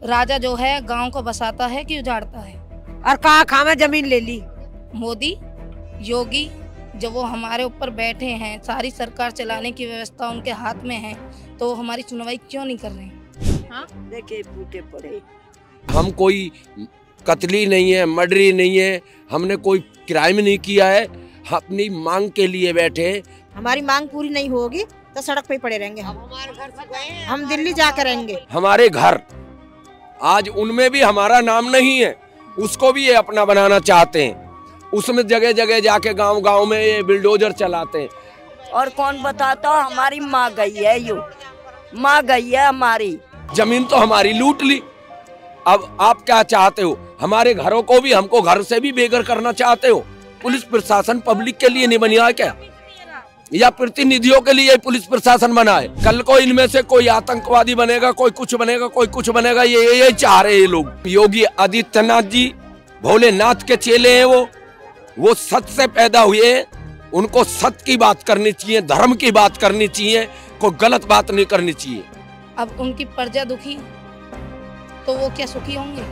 राजा जो है गांव को बसाता है कि उजाड़ता है। और कहाँ खामे जमीन ले ली। मोदी योगी जब वो हमारे ऊपर बैठे हैं, सारी सरकार चलाने की व्यवस्था उनके हाथ में है, तो हमारी सुनवाई क्यों नहीं कर रहे हैं? हाँ? देखे फूटे पड़े। हम कोई कत्ली नहीं है, मर्डरी नहीं है, हमने कोई क्राइम नहीं किया है, अपनी मांग के लिए बैठे। हमारी मांग पूरी नहीं होगी तो सड़क पे पड़े रहेंगे। हम दिल्ली जाकर रहेंगे। हमारे घर आज उनमें भी हमारा नाम नहीं है, उसको भी ये अपना बनाना चाहते हैं। उसमें जगह जगह जाके गांव-गांव में ये बिल्डोजर चलाते हैं। और कौन बताता, हमारी माँ गई है, माँ गई है हमारी। जमीन तो हमारी लूट ली। अब आप क्या चाहते हो? हमारे घरों को भी, हमको घर से भी बेघर करना चाहते हो? पुलिस प्रशासन पब्लिक के लिए नहीं बना है क्या, या प्रतिनिधियों के लिए पुलिस प्रशासन बना है? कल को इनमें से कोई आतंकवादी बनेगा, कोई कुछ बनेगा, कोई कुछ बनेगा, ये चाह रहे हैं लोग। योगी आदित्यनाथ जी भोलेनाथ के चेले हैं। वो सत्य से पैदा हुए हैं, उनको सत्य की बात करनी चाहिए, धर्म की बात करनी चाहिए, कोई गलत बात नहीं करनी चाहिए। अब उनकी प्रजा दुखी तो वो क्या सुखी होंगे?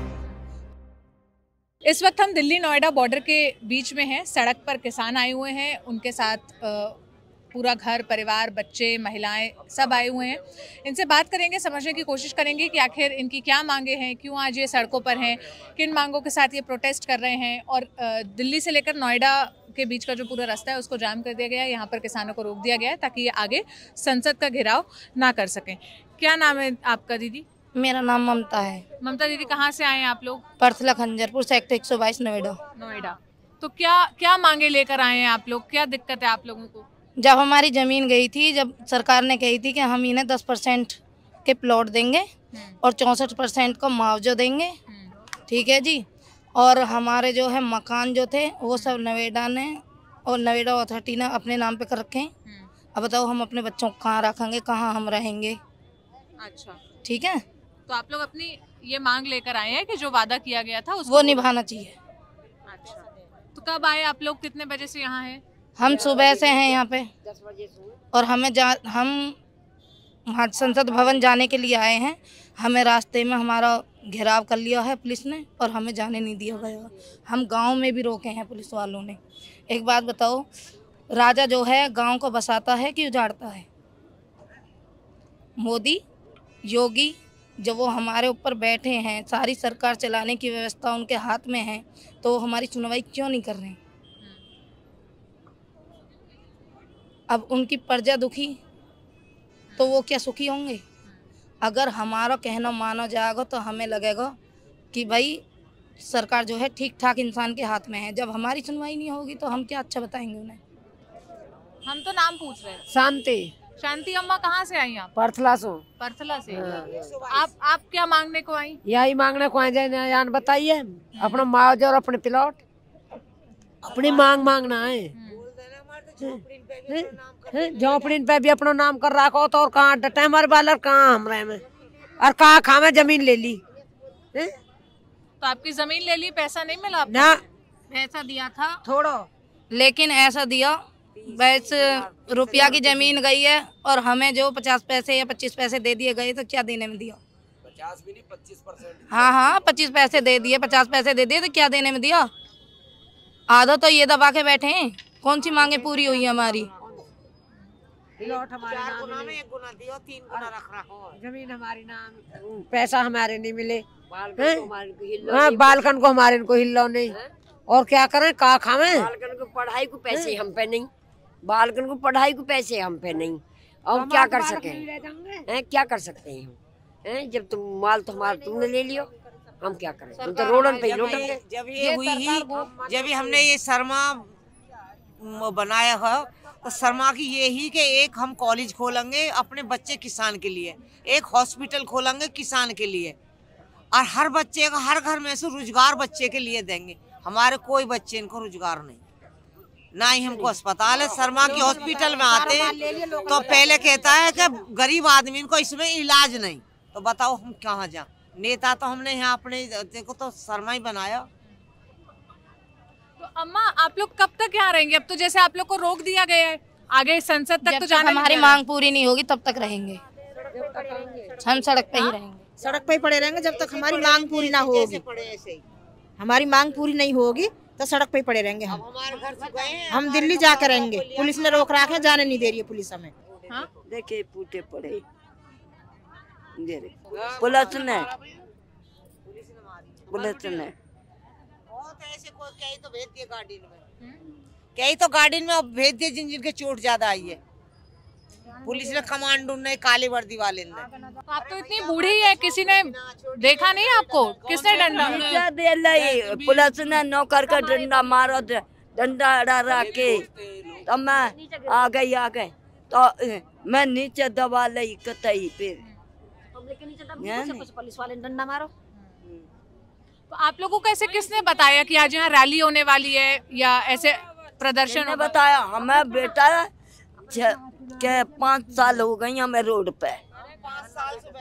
इस वक्त हम दिल्ली नोएडा बॉर्डर के बीच में हैं। सड़क पर किसान आए हुए हैं, उनके साथ पूरा घर परिवार, बच्चे, महिलाएं सब आए हुए हैं। इनसे बात करेंगे, समझने की कोशिश करेंगे कि आखिर इनकी क्या मांगे हैं, क्यों आज ये सड़कों पर हैं, किन मांगों के साथ ये प्रोटेस्ट कर रहे हैं। और दिल्ली से लेकर नोएडा के बीच का जो पूरा रास्ता है उसको जाम कर दिया गया है। यहाँ पर किसानों को रोक दिया गया है ताकि ये आगे संसद का घेराव ना कर सकें। क्या नाम है आपका दीदी? मेरा नाम ममता है। ममता दीदी, कहाँ से आए हैं आप लोग? परथला खंजरपुर सेक्टर 122 नोएडा। तो क्या मांगे लेकर आए हैं आप लोग? क्या दिक्कत है आप लोगों को? जब हमारी जमीन गई थी, जब सरकार ने कही थी कि हम इन्हें 10% के प्लॉट देंगे और 64% का मुआवजा देंगे, ठीक है जी। और हमारे जो है मकान जो थे वो सब नोएडा ने और नोएडा अथॉरिटी ने अपने नाम पे कर रखे हैं। अब बताओ हम अपने बच्चों को कहाँ रखेंगे, कहाँ हम रहेंगे? अच्छा, ठीक है। तो आप लोग अपनी ये मांग लेकर आए हैं कि जो वादा किया गया था उसको वो निभाना चाहिए। अच्छा, तो कब आए आप लोग? कितने बजे से यहाँ हैं? हम सुबह से हैं यहाँ पे, और हम संसद भवन जाने के लिए आए हैं। हमें रास्ते में हमारा घेराव कर लिया है पुलिस ने और हमें जाने नहीं दिया गया। हम गांव में भी रोके हैं पुलिस वालों ने। एक बात बताओ, राजा जो है गांव को बसाता है कि उजाड़ता है? मोदी योगी जब वो हमारे ऊपर बैठे हैं, सारी सरकार चलाने की व्यवस्था उनके हाथ में है, तो हमारी सुनवाई क्यों नहीं कर रहे हैं? अब उनकी प्रजा दुखी तो वो क्या सुखी होंगे? अगर हमारा कहना माना जाएगा तो हमें लगेगा कि भाई सरकार जो है ठीक ठाक इंसान के हाथ में है। जब हमारी सुनवाई नहीं होगी तो हम क्या अच्छा बताएंगे उन्हें? हम तो नाम पूछ रहे हैं। शांति अम्मा, कहाँ से आई आप? परथला से। आप क्या मांगने को आई? यही मांगने को आए जाए, बताइए। अपना मुआवजा और अपने प्लॉट, अपनी मांगना है। झोपड़ी पे भी अपना नाम कर रखो तो और कहाँ डटे हमारे बालर, कहाँ हमरे में, और कहाँ खामे जमीन ले ली। तो आपकी जमीन ले ली, पैसा नहीं मिला आपको? ना, पैसा दिया था थोड़ा, लेकिन ऐसा दिया बस रुपया की जमीन गई है और हमें जो 50 पैसे या 25 पैसे दे दिए गए, तो क्या देने में दिया? 50 भी नहीं, 25%। हाँ 25 पैसे दे दिए, 50 पैसे दे दिए, तो क्या देने में दिया? आधा तो ये दबा के बैठे हैं। कौन सी मांगे पूरी हुई हमारी? जमीन हमारी नाम, पैसा हमारे नहीं मिले, बालकन को हमारे को हिलो नहीं, और क्या करें, कहाँ खावे? बालकन को पढ़ाई को पैसे हम पे नहीं, बालकन को पढ़ाई को पैसे हम पे नहीं, और क्या कर सके हैं? क्या कर सकते हैं हम? जब तुम माल तो हमारा तुमने ले लियो, हम क्या करें? हम तो रोडन पे लौटेंगे। जब हमने ये शर्मा बनाया है, तो शर्मा की ये ही कि एक हम कॉलेज खोलेंगे अपने बच्चे किसान के लिए, एक हॉस्पिटल खोलेंगे किसान के लिए, और हर बच्चे का हर घर में से रोजगार बच्चे के लिए देंगे। हमारे कोई बच्चे इनको रोजगार नहीं, ना ही हमको अस्पताल है। शर्मा की हॉस्पिटल में आते हैं तो पहले कहता है कि गरीब आदमी को इसमें इलाज नहीं, तो बताओ हम कहाँ जाएं? नेता तो हमने यहाँ अपने देखो तो शर्मा ही बनाया। तो अम्मा, आप लोग कब तक यहाँ रहेंगे? अब तो जैसे आप लोग को रोक दिया गया है, आगे संसद तक तो जाना। हमारी मांग पूरी नहीं होगी तब तक रहेंगे, हम सड़क पे ही रहेंगे। सड़क पे ही पड़े रहेंगे जब तक हमारी मांग पूरी ना होगी। हमारी मांग पूरी नहीं होगी तो सड़क पे ही पड़े रहेंगे हम दिल्ली जाकर रहेंगे। पुलिस ने रोक रखा है, जाने नहीं दे रही है पुलिस हमें। हाँ? देखिए पूटे पड़े पुलिस ने कई तो भेज दिए गार्डन में, कई तो गार्डन में अब भेज दिए जिनके चोट ज्यादा आई है। पुलिस ने कमांडो ने काले वर्दी वाले ने। आप तो इतनी बूढ़ी है, किसी ने देखा नहीं आपको? किसने डंडा? पुलिस ने नौकर का डंडा मारो, डंडा अड़ा के तो मैं आ गई तो मैं नीचे दबा ली कतई पे। पुलिस वाले ने डंडा मारो। तो आप लोगों को ऐसे किसने बताया कि आज यहाँ रैली होने वाली है या ऐसे प्रदर्शन होगा? बताया हमें बेटा के 5 साल हो गई हमें रोड पे,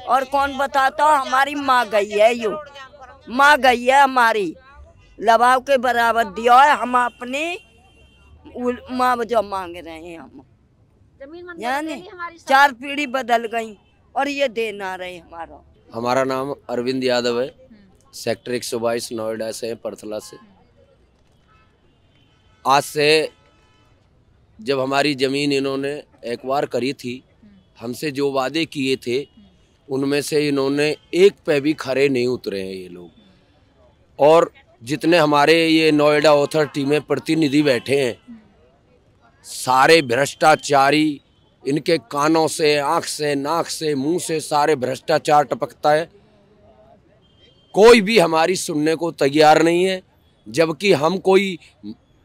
और कौन बताता? हमारी माँ गई है, यो माँ गई है हमारी, लबाव के बराबर दिया है। हम अपनी माँ जो मांग रहे हैं हम, यानी 4 पीढ़ी बदल गई और ये दे ना रहे हमारा। हमारा नाम अरविंद यादव है, सेक्टर 122 नोएडा से, परथला से। आज से जब हमारी ज़मीन इन्होंने एक्वायर करी थी, हमसे जो वादे किए थे उनमें से इन्होंने एक पे भी खरे नहीं उतरे हैं ये लोग। और जितने हमारे ये नोएडा अथॉरिटी में प्रतिनिधि बैठे हैं, सारे भ्रष्टाचारी, इनके कानों से, आँख से, नाक से, मुंह से सारे भ्रष्टाचार टपकता है। कोई भी हमारी सुनने को तैयार नहीं है, जबकि हम कोई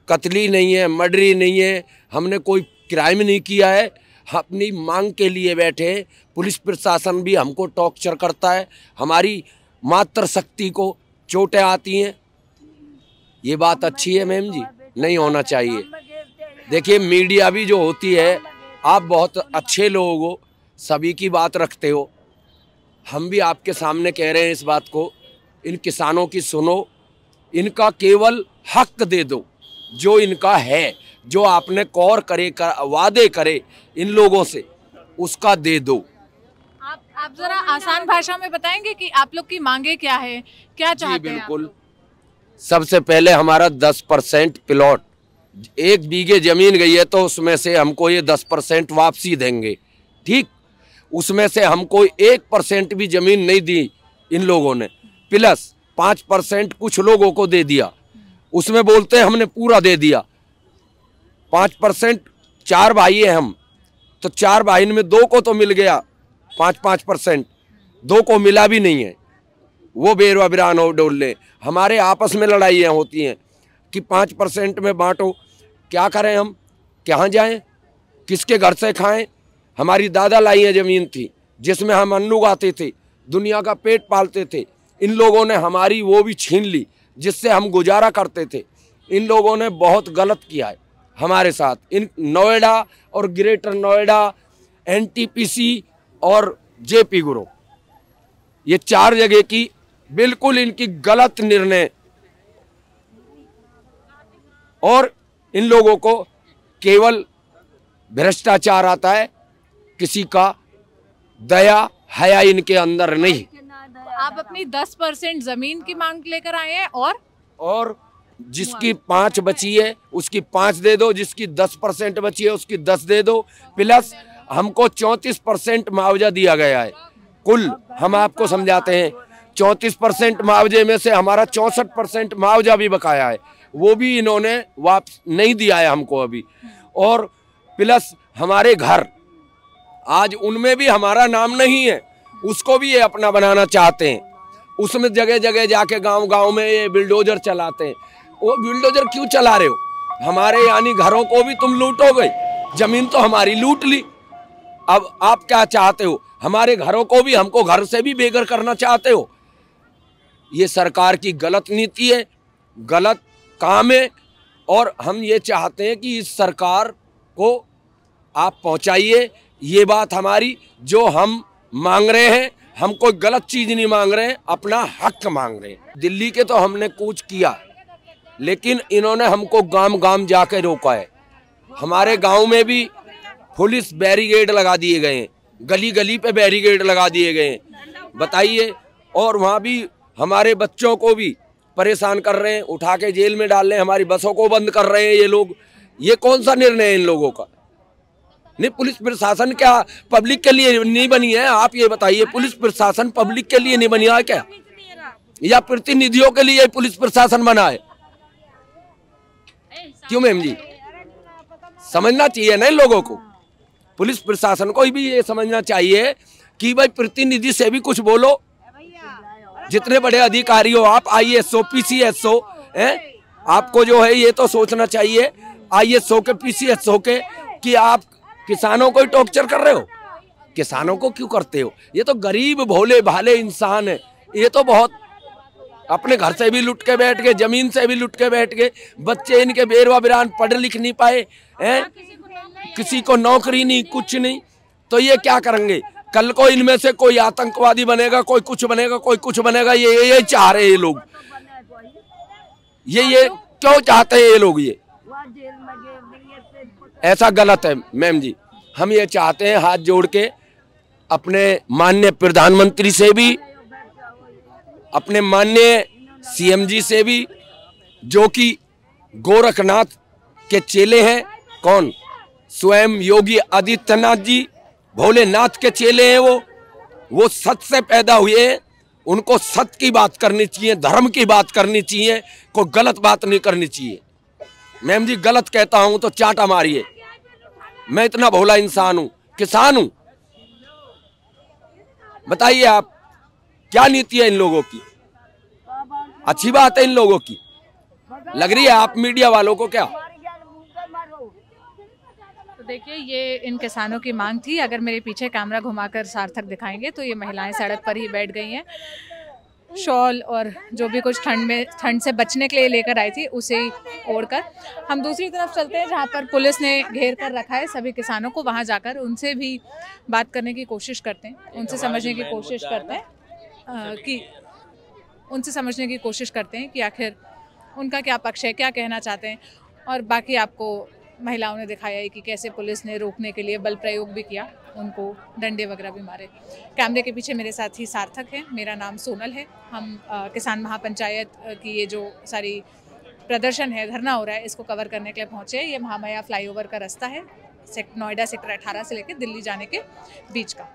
कत्ली नहीं है, मर्डरी नहीं है, हमने कोई क्राइम नहीं किया है। अपनी मांग के लिए बैठे। पुलिस प्रशासन भी हमको टॉर्चर करता है, हमारी मात्र शक्ति को चोटें आती हैं। ये बात अच्छी है मैम जी? नहीं होना चाहिए। देखिए मीडिया भी जो होती है, आप बहुत अच्छे लोग हो, सभी की बात रखते हो। हम भी आपके सामने कह रहे हैं इस बात को, इन किसानों की सुनो, इनका केवल हक दे दो जो इनका है, जो आपने कौर करे वादे करे इन लोगों से, उसका दे दो। आप जरा आसान भाषा में बताएंगे कि आप लोग की मांगे क्या है, क्या चाहते हैं? बिल्कुल। सबसे पहले हमारा 10% प्लॉट, 1 बीघे जमीन गई है तो उसमें से हमको ये 10% वापसी देंगे, ठीक? उसमें से हमको 1% भी जमीन नहीं दी इन लोगों ने, प्लस 5% कुछ लोगों को दे दिया। उसमें बोलते हैं हमने पूरा दे दिया। 5%, 4 भाई हैं हम, तो 4 भाई में 2 को तो मिल गया 5-5%, 2 को मिला भी नहीं है। वो बेरवा बिरान हो डोले। हमारे आपस में लड़ाइयाँ होती हैं कि 5% में बांटो। क्या करें हम? कहाँ जाएं? किसके घर से खाएं? हमारी दादा लाई है ज़मीन थी जिसमें हम अन्न उगाते थे, दुनिया का पेट पालते थे। इन लोगों ने हमारी वो भी छीन ली जिससे हम गुजारा करते थे। इन लोगों ने बहुत गलत किया है हमारे साथ। इन नोएडा और ग्रेटर नोएडा, एनटीपीसी और जेपी ग्रुप, ये 4 जगह की बिल्कुल इनकी गलत निर्णय, और इन लोगों को केवल भ्रष्टाचार आता है, किसी का दया हया इनके अंदर नहीं। आप अपनी 10% जमीन की मांग लेकर आए हैं, और जिसकी 5 बची है उसकी 5 दे दो, जिसकी 10% बची है उसकी 10 दे दो, प्लस हमको 34% मुआवजा दिया गया है। कुल हम आपको समझाते हैं, 34% मुआवजे में से हमारा 64% मुआवजा भी बकाया है, वो भी इन्होंने वापस नहीं दिया है हमको अभी। और प्लस हमारे घर, आज उनमें भी हमारा नाम नहीं है, उसको भी ये अपना बनाना चाहते हैं। उसमें जगह जगह जाके गांव-गांव में ये बिल्डोजर चलाते हैं। वो बिल्डोजर क्यों चला रहे हो? हमारे यानी घरों को भी तुम लूटोगे, जमीन तो हमारी लूट ली। अब आप क्या चाहते हो? हमारे घरों को भी, हमको घर से भी बेघर करना चाहते हो? ये सरकार की गलत नीति है, गलत काम है, और हम ये चाहते हैं कि इस सरकार को आप पहुंचाइए ये बात हमारी, जो हम मांग रहे हैं। हम कोई गलत चीज नहीं मांग रहे हैं, अपना हक मांग रहे हैं। दिल्ली के तो हमने कूच किया, लेकिन इन्होंने हमको गांव गांव जाके रोका है। हमारे गांव में भी पुलिस बैरिकेड लगा दिए गए हैं, गली गली पे बैरिकेड लगा दिए गए हैं। बताइए और वहाँ भी हमारे बच्चों को भी परेशान कर रहे हैं, उठा के जेल में डाल रहे हैं, हमारी बसों को बंद कर रहे हैं ये लोग। ये कौन सा निर्णय है इन लोगों का? नहीं, पुलिस प्रशासन क्या पब्लिक के लिए नहीं बनी है? आप ये बताइए, पुलिस प्रशासन पब्लिक के लिए नहीं बनी है क्या, या प्रतिनिधियों के लिए पुलिस प्रशासन बना है? क्यों मैम जी? समझना चाहिए ना इन लोगों को। पुलिस प्रशासन को भी ये समझना चाहिए कि भाई प्रतिनिधि से भी कुछ बोलो। जितने बड़े अधिकारी हो आप, IAS हो, PCS हो, आपको जो है ये तो सोचना चाहिए, IAS हो के PCS हो के, कि आप किसानों को ही टॉर्चर कर रहे हो। किसानों को क्यों करते हो? ये तो गरीब भोले भाले इंसान है, ये तो बहुत अपने घर से भी लुट के बैठ गए, जमीन से भी लुट के बैठ गए, बच्चे इनके बेरवा बिरान पढ़ लिख नहीं पाए हैं, किसी को नौकरी नहीं, कुछ नहीं, तो ये क्या करेंगे? कल को इनमें से कोई आतंकवादी बनेगा, कोई कुछ बनेगा, कोई कुछ बनेगा। ये चाह रहे हैं ये लोग, ये क्यों चाहते हैं ये लोग? ये ऐसा गलत है मैम जी। हम ये चाहते हैं हाथ जोड़ के अपने माननीय प्रधानमंत्री से भी, अपने माननीय CM जी से भी, जो कि गोरखनाथ के चेले हैं, कौन? स्वयं योगी आदित्यनाथ जी, भोलेनाथ के चेले हैं वो सत्य से पैदा हुए हैं, उनको सत्य की बात करनी चाहिए, धर्म की बात करनी चाहिए, कोई गलत बात नहीं करनी चाहिए। मैम जी गलत कहता हूं तो चाटा मारिए, मैं इतना भोला इंसान हूं, किसान हूं। बताइए आप, क्या नीति है इन लोगों की? अच्छी बात है इन लोगों की, लग रही है आप मीडिया वालों को क्या? देखिए, ये इन किसानों की मांग थी। अगर मेरे पीछे कैमरा घुमाकर सार्थक दिखाएंगे तो ये महिलाएं सड़क पर ही बैठ गई हैं, शॉल और जो भी कुछ ठंड से बचने के लिए लेकर आई थी उसे ओढ़कर। हम दूसरी तरफ चलते हैं जहां पर पुलिस ने घेर कर रखा है सभी किसानों को। वहां जाकर उनसे भी बात करने की कोशिश करते हैं, उनसे समझने की कोशिश करते हैं कि आखिर उनका क्या पक्ष है, क्या कहना चाहते हैं। और बाकी आपको महिलाओं ने दिखाया है कि कैसे पुलिस ने रोकने के लिए बल प्रयोग भी किया, उनको डंडे वगैरह भी मारे। कैमरे के पीछे मेरे साथ ही सार्थक है, मेरा नाम सोनल है। हम किसान महापंचायत की ये जो सारी प्रदर्शन है, धरना हो रहा है, इसको कवर करने के लिए पहुँचे। ये महामाया फ्लाईओवर का रास्ता है, नोएडा सेक्टर 18 से लेकर दिल्ली जाने के बीच का।